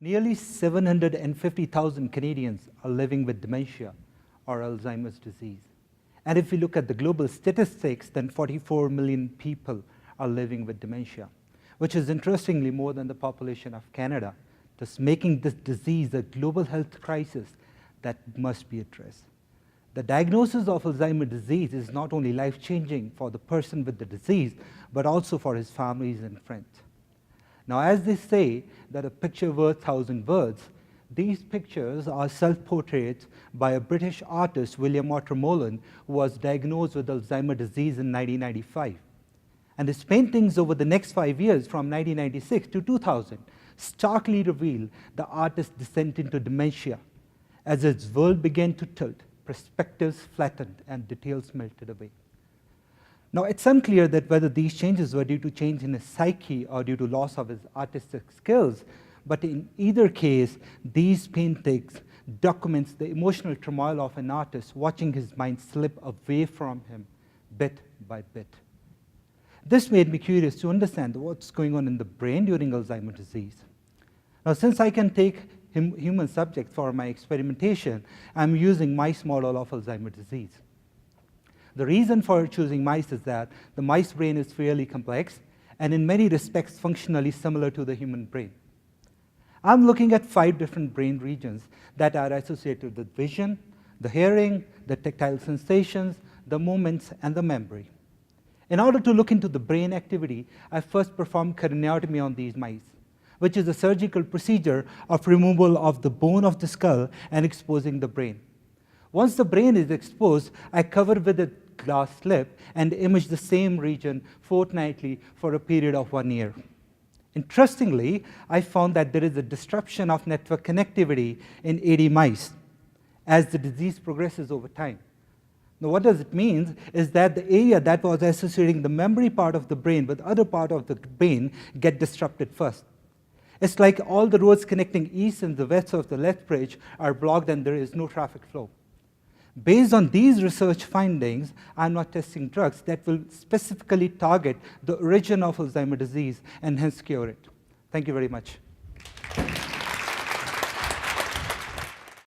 Nearly 750,000 Canadians are living with dementia or Alzheimer's disease. And if we look at the global statistics, then 44 million people are living with dementia, which is interestingly more than the population of Canada, thus making this disease a global health crisis that must be addressed. The diagnosis of Alzheimer's disease is not only life-changing for the person with the disease, but also for his families and friends. Now, as they say that a picture worth 1,000 words, these pictures are self-portraits by a British artist, William Watermolen, who was diagnosed with Alzheimer's disease in 1995. And his paintings over the next 5 years, from 1996 to 2000, starkly reveal the artist's descent into dementia. As his world began to tilt, perspectives flattened and details melted away. Now, it's unclear that whether these changes were due to change in his psyche or due to loss of his artistic skills, but in either case, these paintings documents the emotional turmoil of an artist watching his mind slip away from him bit by bit. This made me curious to understand what's going on in the brain during Alzheimer's disease. Now, since I can take human subjects for my experimentation, I'm using mice model of Alzheimer's disease. The reason for choosing mice is that the mice brain is fairly complex and in many respects functionally similar to the human brain. I'm looking at 5 different brain regions that are associated with vision, the hearing, the tactile sensations, the movements, and the memory. In order to look into the brain activity, I first performed craniotomy on these mice, which is a surgical procedure of removal of the bone of the skull and exposing the brain. Once the brain is exposed, I cover with a glass slip and image the same region fortnightly for a period of 1 year. Interestingly, I found that there is a disruption of network connectivity in 80 mice as the disease progresses over time. Now, what does it mean is that the area that was associating the memory part of the brain with other part of the brain get disrupted first. It's like all the roads connecting east and the west of the Lethbridge are blocked and there is no traffic flow. Based on these research findings, I'm not testing drugs that will specifically target the origin of Alzheimer's disease and hence cure it. Thank you very much.